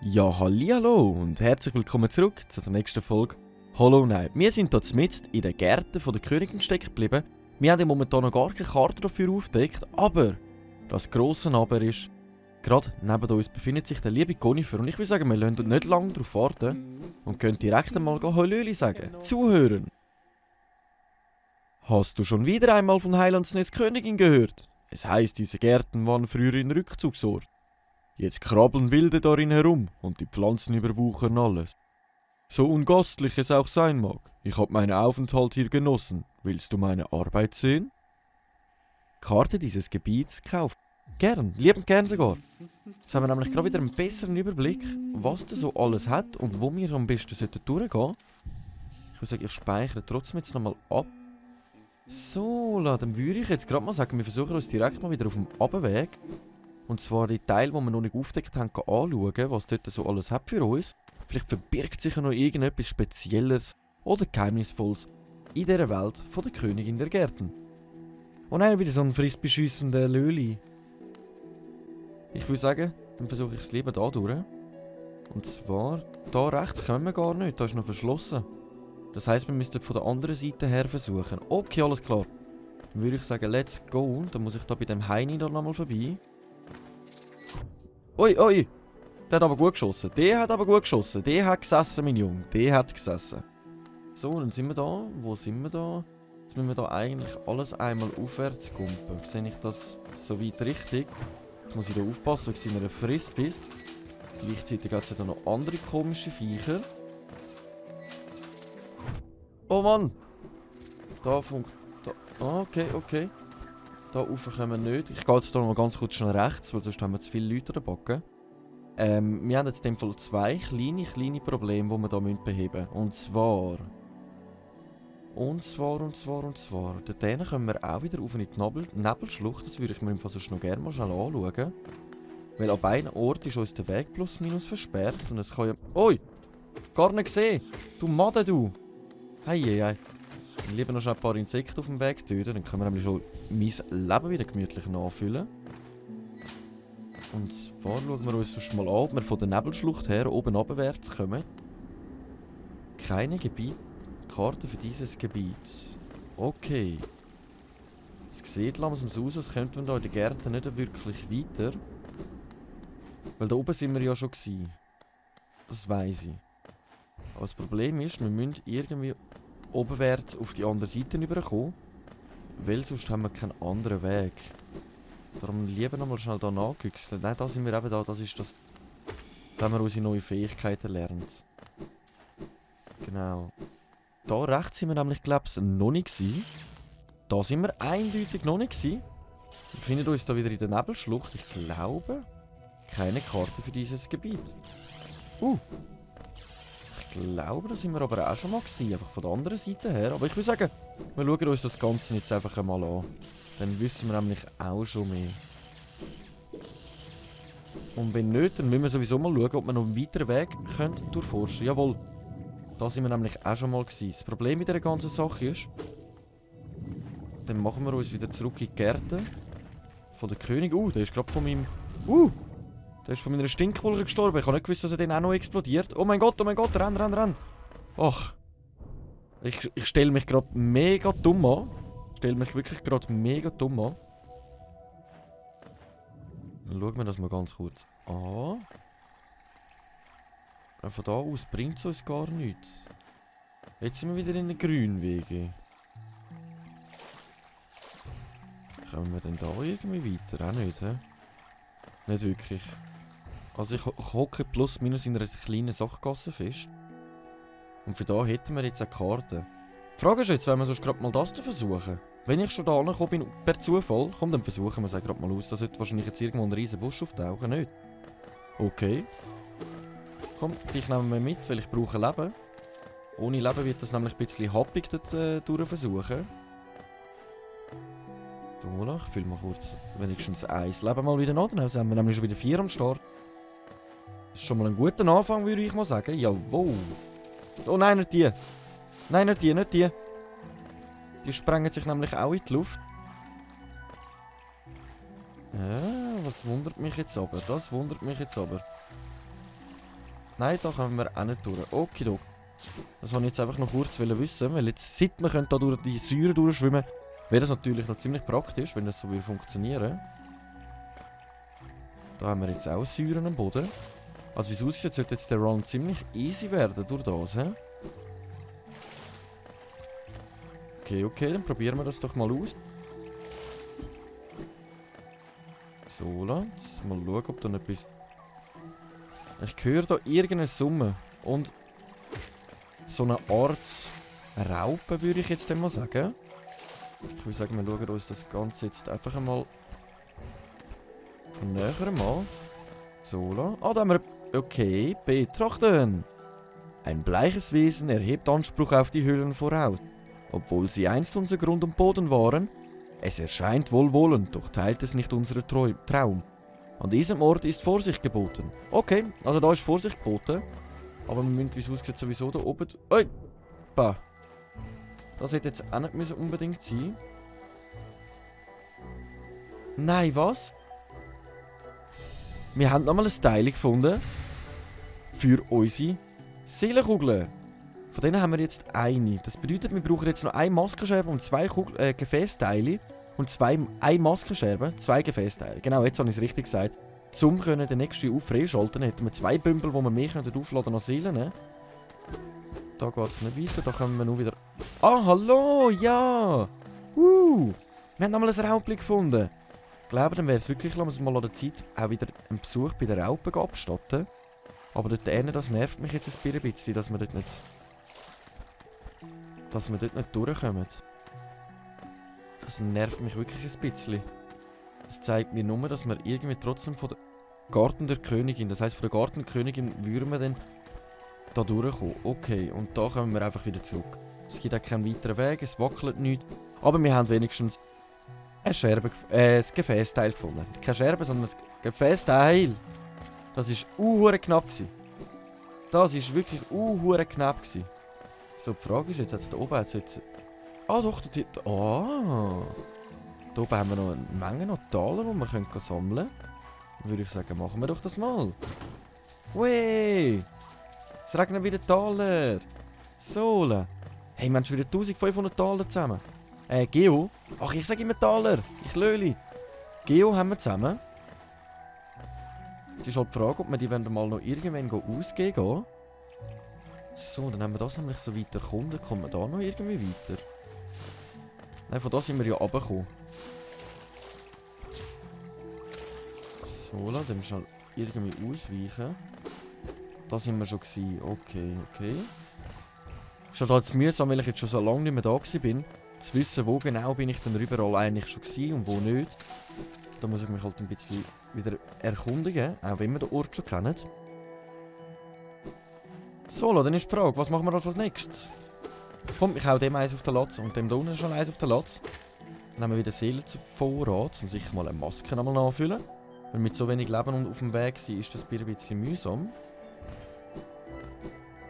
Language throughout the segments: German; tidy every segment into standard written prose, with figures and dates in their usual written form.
Ja, hallihallo und herzlich willkommen zurück zu der nächsten Folge Hollow Knight. Wir sind hier mitten in den Gärten der Königin stecken geblieben. Wir haben ja momentan noch gar keine Karte dafür aufgedeckt, aber das grosse Aber ist, gerade neben uns befindet sich der liebe Gonifer und ich würde sagen, wir lassen nicht lange darauf warten und können direkt einmal Hallöli sagen. Zuhören! Hast du schon wieder einmal von Heilandsnäs Königin gehört? Es heißt, diese Gärten waren früher ein Rückzugsort. Jetzt krabbeln Wilde darin herum und die Pflanzen überwuchern alles. So ungastlich es auch sein mag, ich habe meinen Aufenthalt hier genossen. Willst du meine Arbeit sehen? Karte dieses Gebiets kauft. Gern, liebend gern sogar. So haben wir nämlich gerade wieder einen besseren Überblick, was da so alles hat und wo wir am besten durchgehen sollten. Ich würde sagen, ich speichere trotzdem jetzt nochmal ab. So, dann würde ich jetzt gerade mal sagen, wir versuchen uns direkt mal wieder auf dem Abweg. Und zwar die Teile, die wir noch nicht aufgedeckt haben, anschauen, was dort so alles hat für uns. Vielleicht verbirgt sich ja noch irgendetwas Spezielles oder Geheimnisvolles in dieser Welt von der Königin der Gärten. Und dann wieder so ein frissbeschüssender Löli. Ich würde sagen, dann versuche ich es lieber hier durch. Und zwar, da rechts kommen wir gar nicht, da ist noch verschlossen. Das heisst, wir müssten von der anderen Seite her versuchen. Okay, alles klar. Dann würde ich sagen, let's go. Dann muss ich da bei dem Heini da nochmal vorbei. Ui, ui! Der hat aber gut geschossen. Der hat gesessen, mein Junge. Der hat gesessen. So, dann sind wir da. Wo sind wir da? Jetzt müssen wir da eigentlich alles einmal aufwärts kumpen. Sehe ich das soweit richtig? Jetzt muss ich da aufpassen, weil ich in einer Frist bist. Gleichzeitig hat es ja noch andere komische Viecher. Oh Mann! Da funkt... Okay. Da rauf können wir nicht. Ich gehe jetzt hier noch ganz kurz schnell rechts, weil sonst haben wir zu viele Leute an der Backe. Wir haben jetzt in dem Fall zwei kleine Probleme, die wir hier beheben müssen. Und zwar... Dort können wir auch wieder auf in die Nebelschlucht. Das würde ich mir im Fall sonst noch gerne mal schnell anschauen. Weil an beiden Orten ist uns der Weg plus minus versperrt. Und es kann ja... Ui! Gar nicht gesehen! Du Madde, du! Hei. Lieber noch schnell ein paar Insekten auf dem Weg töten, dann können wir nämlich schon mein Leben wieder gemütlich nachfüllen. Und zwar schauen wir uns sonst mal an, ob wir von der Nebelschlucht her oben abwärts kommen. Keine Karte für dieses Gebiet. Okay. Es sieht langsam so aus, als könnten wir da in den Gärten nicht wirklich weiter. Weil da oben sind wir ja schon gewesen. Das weiss ich. Aber das Problem ist, wir müssen irgendwie oberwärts auf die andere Seite rüberkommen, weil sonst haben wir keinen anderen Weg. Darum lieber nochmal schnell hier nachgüchseln. Nein, da sind wir eben da, das ist das... Da haben wir unsere neuen Fähigkeiten erlernt. Genau. Da rechts sind wir nämlich, glaube ich, noch nicht gewesen. Da sind wir eindeutig noch nicht gewesen. Wir befinden uns da wieder in der Nebelschlucht. Ich glaube, keine Karte für dieses Gebiet. Ich glaube, da sind wir aber auch schon mal gewesen, einfach von der anderen Seite her. Aber ich würde sagen, wir schauen uns das Ganze jetzt einfach einmal an. Dann wissen wir nämlich auch schon mehr. Und wenn nicht, dann müssen wir sowieso mal schauen, ob wir noch einen weiteren Weg durchforschen können. Jawohl, da sind wir nämlich auch schon mal gewesen. Das Problem mit dieser ganzen Sache ist, dann machen wir uns wieder zurück in die Gärten von der Königin. Der ist gerade von meinem... Der ist von meiner Stinkwolke gestorben. Ich habe nicht gewusst, dass er dann auch noch explodiert. Oh mein Gott, renn. Ach. Ich stelle mich gerade mega dumm an. Dann schauen wir das mal ganz kurz an. Von da aus bringt es uns gar nichts. Jetzt sind wir wieder in den Grünwege. Kommen wir denn da irgendwie weiter? Auch nicht, hä? Nicht wirklich. Also ich hocke plus minus in einer kleinen Sackgasse fest. Und für da hätten wir jetzt eine Karte. Die Frage ist jetzt, wenn wir sonst gerade mal das versuchen. Wenn ich schon da angekommen bin, per Zufall, komm, dann versuchen wir es gerade mal aus. Da sollte wahrscheinlich jetzt irgendwo ein riesen Busch auftauchen, nicht? Okay. Komm, dich nehmen wir mit, weil ich brauche Leben. Ohne Leben wird das nämlich ein bisschen happig dort versuchen. So, ich fülle mal kurz wenigstens ein Leben mal wieder nach. Dann haben wir nämlich schon wieder 4 am Start. Das ist schon mal ein guter Anfang, würde ich mal sagen. Jawohl. Oh nein, nicht die. Nein, nicht die, nicht die. Die sprengen sich nämlich auch in die Luft. Was wundert mich jetzt aber? Das wundert mich jetzt aber. Nein, da kommen wir auch nicht durch. Okidok. Das wollte ich jetzt einfach noch kurz wissen, weil jetzt, seit wir da durch die Säure durchschwimmen, wäre das natürlich noch ziemlich praktisch, wenn das so funktionieren. Da haben wir jetzt auch Säuren am Boden. Also wie es aussieht, sollte jetzt der Run ziemlich easy werden durch das, hä? Okay, dann probieren wir das doch mal aus. So, jetzt mal schauen, ob da noch etwas... Ich höre da irgendeine Summe. Und so eine Art Raupe, würde ich jetzt mal sagen. Ich würde sagen, wir schauen uns das Ganze jetzt einfach einmal von näher an. So, da haben wir... Okay, betrachten. Ein bleiches Wesen erhebt Anspruch auf die Höhlen voraus. Obwohl sie einst unser Grund und Boden waren, es erscheint wohlwollend, doch teilt es nicht unseren Traum. An diesem Ort ist Vorsicht geboten. Okay, also da ist Vorsicht geboten. Aber wir müssen, wie es aussieht, sowieso da oben... Ui! Bah! Das hätte jetzt auch nicht unbedingt sein. Nein, was? Wir haben nochmal ein Teil gefunden. Für unsere Seelenkugeln. Von denen haben wir jetzt eine. Das bedeutet, wir brauchen jetzt noch eine Maskenscherbe und zwei Gefäßteile. Und eine Maskenscherbe, zwei Gefäßteile. Genau, jetzt habe ich es richtig gesagt. Um den nächsten freischalten, hätten wir zwei Bümpel, die wir mehr aufladen an Seelen. Da geht es nicht weiter, da können wir nur wieder... Ah, hallo, ja! Wir haben nochmal ein Raupe gefunden. Ich glaube, dann wäre es wirklich, lassen wir es mal an der Zeit auch wieder einen Besuch bei der Raupe abstatten. Aber dort das nervt mich jetzt ein bisschen, dass wir dort nicht... durchkommen. Das nervt mich wirklich ein bisschen. Das zeigt mir nur, dass wir irgendwie trotzdem von der Garten der Königin, das heisst von der Gartenkönigin, würden wir dann da durchkommen. Okay, und da kommen wir einfach wieder zurück. Es gibt auch keinen weiteren Weg, es wackelt nichts. Aber wir haben wenigstens ein Gefäßteil gefunden. Keine Scherbe, sondern ein Gefäßteil. Das war knapp gewesen. Das war wirklich knapp gewesen. So, die Frage ist jetzt da oben jetzt... Ah doch, da oben haben wir noch eine Menge noch Taler, die wir sammeln können. Dann würde ich sagen, machen wir doch das mal. Wey! Es regnet wieder Taler. Sohle. Hey, wir haben schon wieder 1500 Taler zusammen. Geo? Ach, ich sage immer Taler. Ich löli. Geo haben wir zusammen. Es ist halt die Frage, ob wir die mal noch irgendwann ausgehen gehen. So, dann haben wir das nämlich so weit erkunden. Kommen wir da noch irgendwie weiter? Nein, von da sind wir ja runtergekommen. So, dann müssen wir irgendwie ausweichen. Da sind wir schon gewesen. Okay. Ist halt jetzt mühsam, weil ich jetzt schon so lange nicht mehr da war, zu wissen, wo genau bin ich denn überall eigentlich schon gewesen und wo nicht. Da muss ich mich halt ein bisschen wieder erkundigen, auch wenn wir den Ort schon kennen. So, dann ist die Frage, was machen wir als nächstes? Kommt, ich hau dem eins auf den Latz und dem da unten schon eins auf den Latz. Dann haben wir wieder Seelen zum Vorrat, um sicher mal eine Maske nochmal nachfüllen. Weil mit so wenig Leben auf dem Weg sein, ist das ein bisschen mühsam.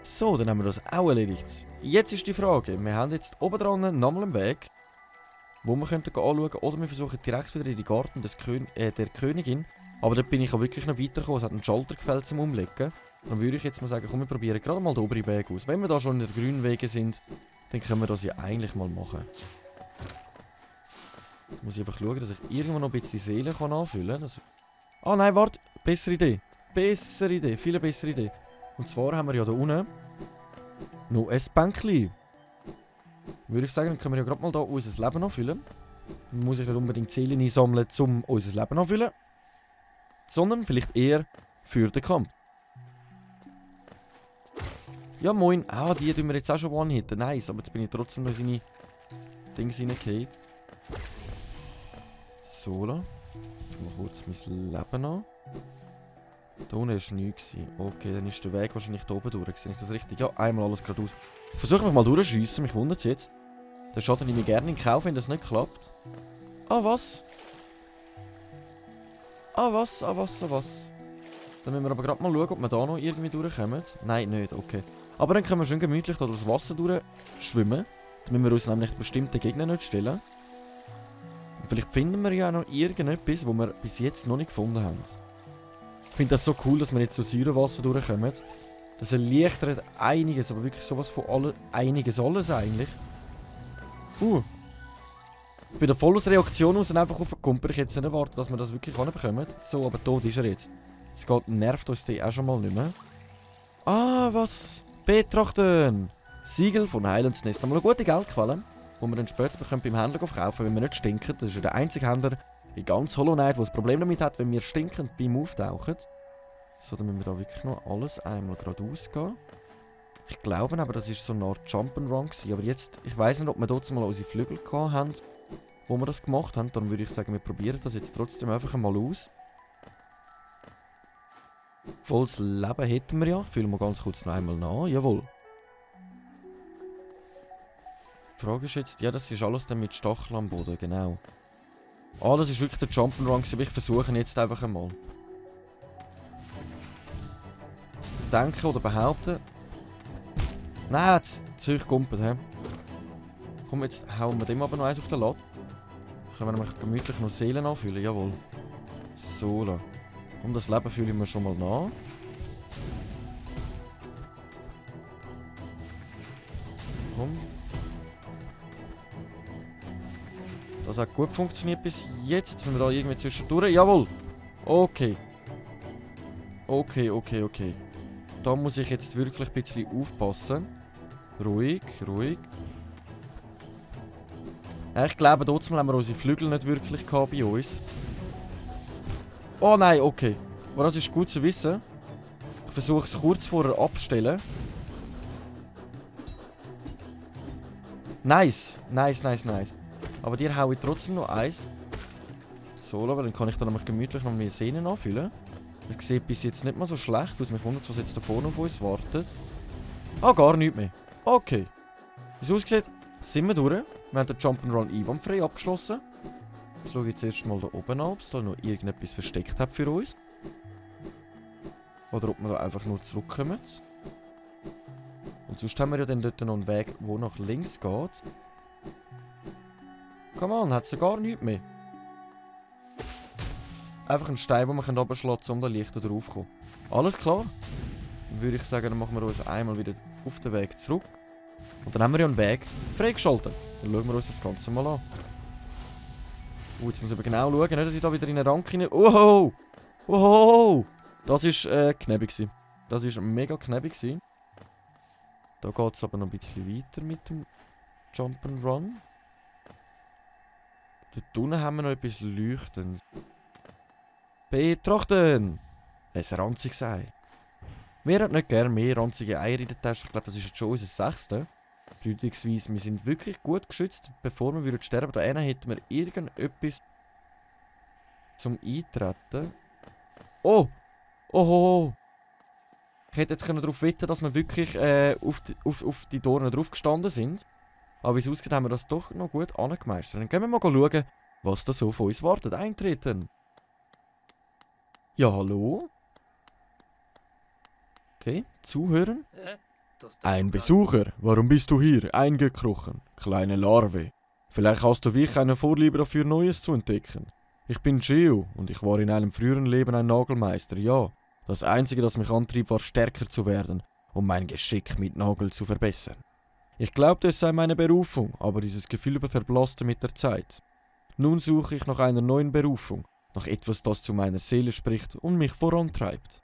So, dann haben wir das auch erledigt. Jetzt ist die Frage, wir haben jetzt oben dran nochmal einen Weg, wo wir könnten anschauen, oder wir versuchen direkt wieder in die Garten der Königin. Aber dort bin ich auch wirklich noch weitergekommen, es hat einen Schalter gefällt zum Umlegen. Dann würde ich jetzt mal sagen, komm, wir probieren gerade mal den oberen Weg aus. Wenn wir da schon in den grünen Wegen sind, dann können wir das ja eigentlich mal machen. Jetzt muss ich einfach schauen, dass ich irgendwo noch ein bisschen Seelen anfüllen kann. Ah nein, warte, bessere Idee. Viel bessere Idee. Und zwar haben wir ja da unten noch ein Bänkchen. Würde ich sagen, dann können wir ja gerade mal da unser Leben anfüllen. Dann muss ich nicht unbedingt Seelen einsammeln, um unser Leben anfüllen. Sondern vielleicht eher für den Kampf. Ja moin, die tun wir jetzt auch schon one-hitten. Nice, aber jetzt bin ich trotzdem noch in seine Dings reingefallen. So, da. Ich mache kurz mein Leben an. Da unten war nichts. Okay, dann ist der Weg wahrscheinlich da oben durch. Sehe ich das richtig? Ja, einmal alles geradeaus. Ich versuche mich mal durchzuschiessen, mich wundert es jetzt. Den Schaden nehme ich gerne in Kauf, wenn das nicht klappt. Ah, was? Dann müssen wir aber gerade mal schauen, ob wir da noch irgendwie durchkommen. Nein, nicht, okay. Aber dann können wir schön gemütlich da durchs Wasser durchschwimmen. Damit wir uns nämlich bestimmte Gegner nicht stellen. Und vielleicht finden wir ja auch noch irgendetwas, was wir bis jetzt noch nicht gefunden haben. Ich finde das so cool, dass wir jetzt durch Säurewasser durchkommen. Das erleichtert einiges, aber wirklich sowas von einiges alles eigentlich. Ich bin da voll aus Reaktion aus und einfach auf den Kumper. Ich hätte jetzt nicht erwartet, dass wir das wirklich bekommen. So, aber tot ist er jetzt. Jetzt nervt uns die auch schon mal nicht mehr. Ah, was? Betrachten! Siegel von Highlands Nest. Nochmal eine gute Geldquelle, die wir dann später beim Händler kaufen, wenn wir nicht stinken. Das ist ja der einzige Händler in ganz Hollow Knight, der ein Problem damit hat, wenn wir stinkend beim Auftauchen. So, dann müssen wir da wirklich noch alles einmal geradeaus gehen. Ich glaube aber, das war so eine Art Jump'n'Run gewesen. Aber jetzt, ich weiss nicht, ob wir dort mal unsere Flügel gehabt haben, wo wir das gemacht haben. Dann würde ich sagen, wir probieren das jetzt trotzdem einfach mal aus. Volles Leben hätten wir ja. Fühlen wir ganz kurz noch einmal nach. Jawohl. Die Frage ist jetzt, ja, das ist alles dann mit Stachel am Boden, genau. Ah, das ist wirklich der Jump'n'Run, aber ich versuche ihn jetzt einfach einmal. Denken oder behaupten. Nein, jetzt zu euch gumpet, hä? Komm, jetzt hauen wir dem aber noch eins auf den Latt. Können wir nämlich gemütlich noch Seelen anfüllen, jawohl. So, und das Leben fühle ich mir schon mal nach. Komm. Das hat gut funktioniert bis jetzt. Jetzt müssen wir da irgendwie zwischendurch. Jawohl! Okay. Okay. Da muss ich jetzt wirklich ein bisschen aufpassen. Ruhig. Ja, ich glaube, trotzdem haben wir unsere Flügel nicht wirklich gehabt bei uns. Oh nein, okay. Aber das ist gut zu wissen. Ich versuche es kurz vorher abstellen. Nice. Aber dir haue ich trotzdem noch eins. So, aber dann kann ich dann nämlich gemütlich noch mehr Sehnen anfüllen. Das sieht bis jetzt nicht mal so schlecht aus. Mich wundert, was jetzt da vorne auf uns wartet. Ah, gar nichts mehr. Okay. Wie es aussieht, sind wir durch. Wir haben den Jump'n'Run einwandfrei abgeschlossen. Jetzt schaue ich jetzt erst mal da oben an, ob es da noch irgendetwas versteckt hat für uns. Oder ob wir da einfach nur zurückkommen. Und sonst haben wir ja dann dort noch einen Weg, der nach links geht. Come on, hat sie gar nichts mehr. Einfach ein Stein, den wir runterschlagen, um da leichter drauf zu kommen. Alles klar. Dann würde ich sagen, dann machen wir uns einmal wieder auf den Weg zurück. Und dann haben wir ja einen Weg freigeschaltet. Dann schauen wir uns das Ganze mal an. Jetzt muss ich aber genau schauen, nicht, dass ich da wieder in eine Rank rein... Oho! Das war knäbig. Das war mega knäbig. Da geht es aber noch ein bisschen weiter mit dem Jump'n'Run. Dort unten haben wir noch etwas Leuchtendes. Betrachten! Ein ranziges Ei. Wir haben nicht gerne mehr ranzige Eier in der Tasche. Ich glaube, das ist jetzt schon unser 6. Bedeutungsweise, wir sind wirklich gut geschützt. Bevor wir sterben da hätten wir irgendetwas zum Eintreten. Oh! Ich hätte jetzt darauf wetten, dass wir wirklich auf die Dornen drauf gestanden sind. Aber wie es aussieht, haben wir das doch noch gut angemeistert. Dann gehen wir mal schauen, was da so von uns wartet. Eintreten. Ja, hallo? Okay, zuhören. Ein Besucher, warum bist du hier eingekrochen? Kleine Larve. Vielleicht hast du wirklich eine Vorliebe dafür, Neues zu entdecken. Ich bin Geo und ich war in einem früheren Leben ein Nagelmeister, ja. Das Einzige, das mich antrieb, war stärker zu werden, um mein Geschick mit Nageln zu verbessern. Ich glaubte, es sei meine Berufung, aber dieses Gefühl verblasste mit der Zeit. Nun suche ich nach einer neuen Berufung, nach etwas, das zu meiner Seele spricht und mich vorantreibt.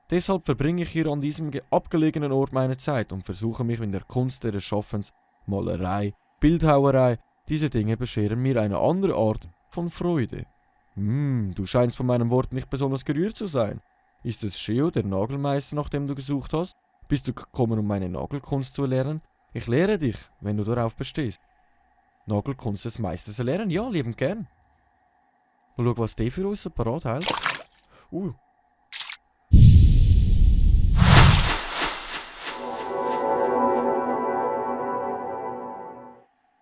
Deshalb verbringe ich hier an diesem abgelegenen Ort meine Zeit und versuche mich in der Kunst des Schaffens, Malerei, Bildhauerei, diese Dinge bescheren mir eine andere Art von Freude. Du scheinst von meinem Wort nicht besonders gerührt zu sein. Ist es Geo, der Nagelmeister, nach dem du gesucht hast? Bist du gekommen, um meine Nagelkunst zu lernen? Ich lehre dich, wenn du darauf bestehst. Nagelkunst des Meisters erlernen? Ja, liebend gern. Mal schau, was der für uns so parat hält.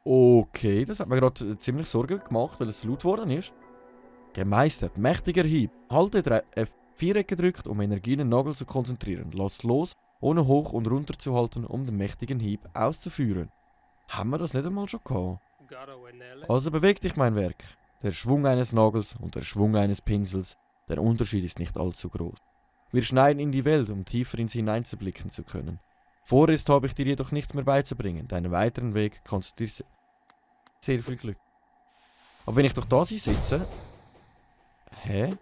Okay, das hat mir gerade ziemlich Sorgen gemacht, weil es laut geworden ist. Gemeistert, mächtiger Hieb. Halte F4 gedrückt, um Energie in den Nagel zu konzentrieren. Lass los ohne hoch und runter zu halten, um den mächtigen Hieb auszuführen. Haben wir das nicht einmal schon gehabt? Also beweg dich, mein Werk. Der Schwung eines Nagels und der Schwung eines Pinsels, der Unterschied ist nicht allzu groß. Wir schneiden in die Welt, um tiefer in sie hineinzublicken zu können. Vorerst habe ich dir jedoch nichts mehr beizubringen. Deinen weiteren Weg kannst du dir sehr viel Glück. Aber wenn ich doch das einsetze... Hä?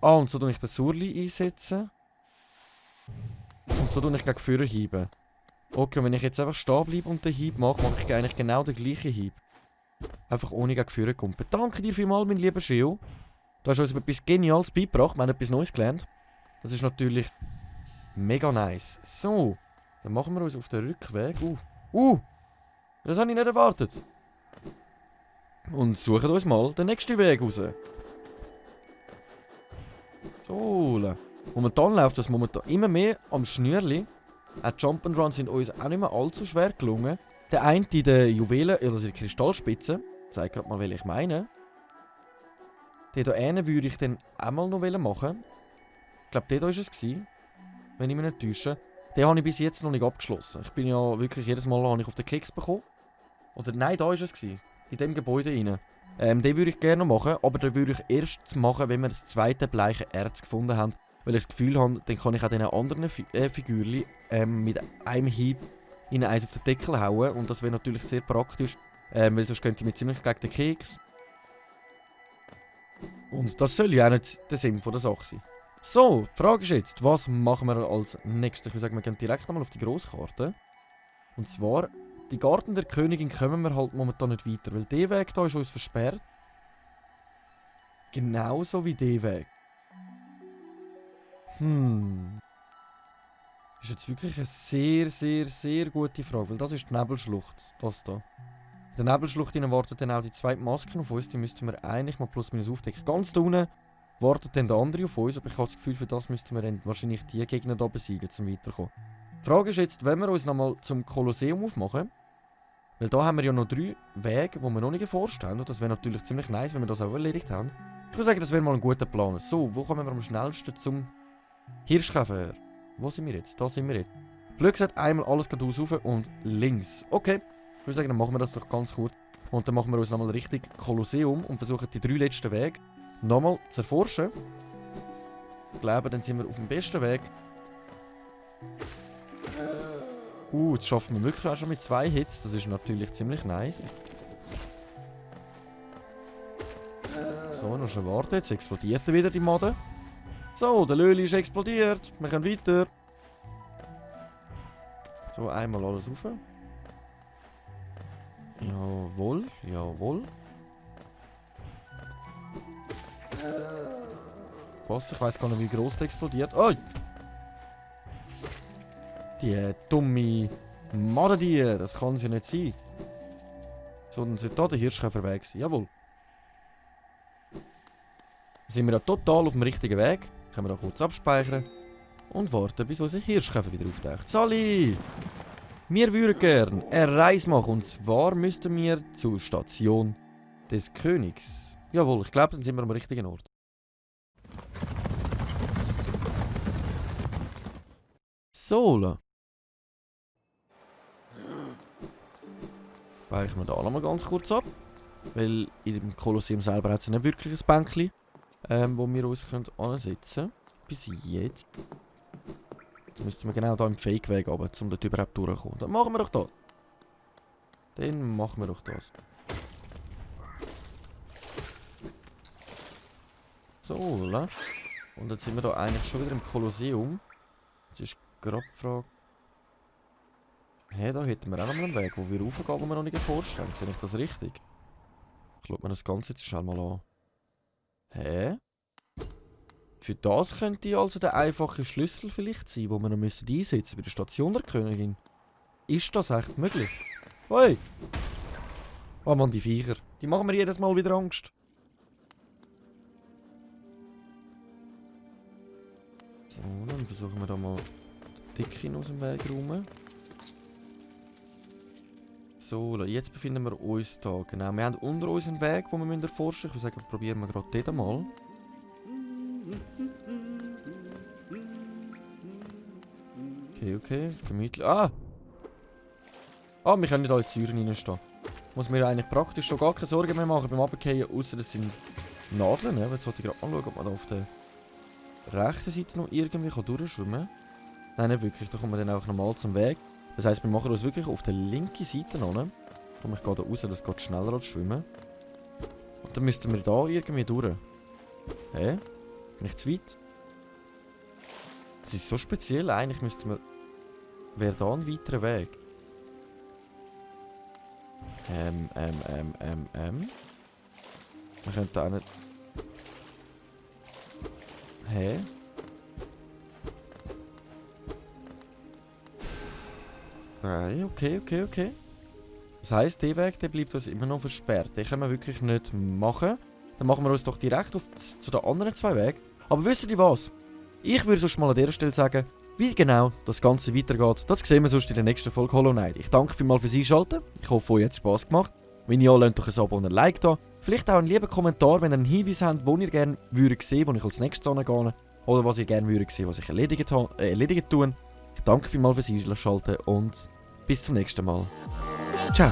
Ah, und so tue ich den Surli einsetzen. Und so tue ich gegen Führer hieben. Okay, und wenn ich jetzt einfach stehen bleibe und den Hieb mache, mache ich eigentlich genau den gleichen Hieb. Einfach ohne gegen Führer kumpen. Danke dir vielmals, mein lieber Shio. Du hast uns etwas Geniales beigebracht. Wir haben etwas Neues gelernt. Das ist natürlich mega nice. So, dann machen wir uns auf den Rückweg. Das habe ich nicht erwartet. Und suchen uns mal den nächsten Weg raus. So, momentan läuft das momentan immer mehr am Schnürli. Auch Jump'n'Run sind uns auch nicht mehr allzu schwer gelungen. Der eine in den Juwelen, also die Kristallspitze, ich zeige gerade mal, welche ich meine. Den hier einen würde ich dann auch mal noch machen. Ich glaube, der hier war es, wenn ich mich nicht täusche. Den habe ich bis jetzt noch nicht abgeschlossen. Ich bin ja wirklich jedes Mal habe ich auf den Keks bekommen. Oder nein, da war es. In dem Gebäude rein. Den würde ich gerne noch machen, aber den würde ich erst machen, wenn wir das zweite bleiche Erz gefunden haben. Weil ich das Gefühl habe, dann kann ich auch diesen anderen Figürchen mit einem Hieb in eins auf den Deckel hauen. Und das wäre natürlich sehr praktisch, weil sonst könnte ich mir ziemlich gegen den Keks. Und das soll ja auch nicht der Sinn von der Sache sein. So, die Frage ist jetzt, was machen wir als nächstes? Ich würde sagen, wir gehen direkt einmal auf die Grosskarte. Und zwar, die Garten der Königin kommen wir halt momentan nicht weiter, weil der Weg hier ist uns versperrt. Genauso wie der Weg. Das ist jetzt wirklich eine sehr, sehr, sehr gute Frage, weil das ist die Nebelschlucht, das hier. In der Nebelschlucht wartet dann auch die zweite Maske auf uns, die müssten wir eigentlich mal plus minus aufdecken. Ganz da unten wartet dann der andere auf uns, aber ich habe das Gefühl, für das müssten wir dann wahrscheinlich die Gegner hier besiegen, um weiterzukommen. Die Frage ist jetzt, wenn wir uns nochmal zum Kolosseum aufmachen, weil da haben wir ja noch 3 Wege, die wir noch nicht erforscht haben, und das wäre natürlich ziemlich nice, wenn wir das auch erledigt haben. Ich würde sagen, das wäre mal ein guter Plan. So, wo kommen wir am schnellsten zum Hirschkäfer? Wo sind wir jetzt? Da sind wir jetzt. Blöd gesagt, einmal alles geradeaus rauf und links. Okay, ich würde sagen, dann machen wir das doch ganz kurz. Und dann machen wir uns nochmal richtig Kolosseum und versuchen die 3 letzten Wege nochmal zu erforschen. Ich glaube, dann sind wir auf dem besten Weg. Jetzt schaffen wir wirklich auch schon mit 2 Hits. Das ist natürlich ziemlich nice. So, noch schon warten. Jetzt explodiert er wieder die Made. So, der Löli ist explodiert. Wir können weiter. So, einmal alles rauf. Jawohl, jawohl. Was? Ich weiß gar nicht, wie groß der explodiert. Oh! Die dumme Madedier, das kann sie nicht sein. So, dann sollte da der Hirschkäfer weg sein. Jawohl. Dann sind wir da total auf dem richtigen Weg. Können wir da kurz abspeichern. Und warten, bis unser Hirschkäfer wieder auftaucht. Sally! Wir würden gerne eine Reise machen. Und zwar müssten wir zur Station des Königs. Jawohl, ich glaube, dann sind wir am richtigen Ort. So. Speichern wir da nochmal ganz kurz ab. Weil in dem Kolosseum selber hat es nicht wirklich ein Bänkchen, wo wir uns ansetzen können. Bis jetzt. Jetzt müssten wir genau hier im Fake-Weg runter, um dort überhaupt durchzukommen. Dann machen wir doch das. Dann machen wir doch das. So, oder? Und jetzt sind wir da eigentlich schon wieder im Kolosseum. Jetzt ist gerade die Frage... Hey, da hätten wir auch noch mal einen Weg, wo wir raufgehen, wo wir noch nicht erforscht haben. Sehe ich das richtig? Ich schaue mir das Ganze jetzt schnell mal an. Hä? Für das könnte also der einfache Schlüssel vielleicht sein, den wir noch einsetzen müssen bei der Station der Königin. Ist das echt möglich? Hey! Oh Mann, die Viecher. Die machen mir jedes Mal wieder Angst. So, dann versuchen wir da mal die Dicken aus dem Weg rum. So, jetzt befinden wir uns da. Genau, wir haben unter uns einen Weg, den wir erforschen müssen. Ich würde sagen, probieren wir gerade den mal. Okay. Gemütlich. Ah! Ah, wir können nicht alle Säuren reinstehen. Muss mir eigentlich praktisch schon gar keine Sorgen mehr machen beim Runterfallen, außer das sind Nadeln. Ne? Jetzt sollte ich gerade mal schauen, ob man da auf der rechten Seite noch irgendwie durchschwimmen kann. Nein, nicht wirklich. Da kommen wir dann auch normal zum Weg. Das heisst, wir machen uns wirklich auf der linken Seite noch. Komm, ich gehe da raus, das geht schneller als schwimmen. Und dann müssten wir da irgendwie durch. Hä? Bin ich zu weit? Das ist so speziell. Eigentlich müssten wir... Wäre da ein weiterer Weg? Wir könnten auch nicht... Hä? Nein, okay. Das heisst, der Weg der bleibt uns immer noch versperrt. Den können wir wirklich nicht machen. Dann machen wir uns doch direkt zu den anderen zwei Wegen. Aber wisst ihr was? Ich würde sonst mal an dieser Stelle sagen, wie genau das Ganze weitergeht, das sehen wir sonst in der nächsten Folge Hollow Knight. Ich danke vielmals fürs Einschalten. Ich hoffe, euch hat es Spass gemacht. Wenn ja, lasst doch ein Abo und ein Like da. Vielleicht auch einen lieben Kommentar, wenn ihr einen Hinweis habt, wo ihr gerne sehen, wo ich als nächstes angehe. Oder was ihr gerne sehen, was ich erledigt tue. Ich danke vielmals fürs Einschalten und bis zum nächsten Mal. Ciao.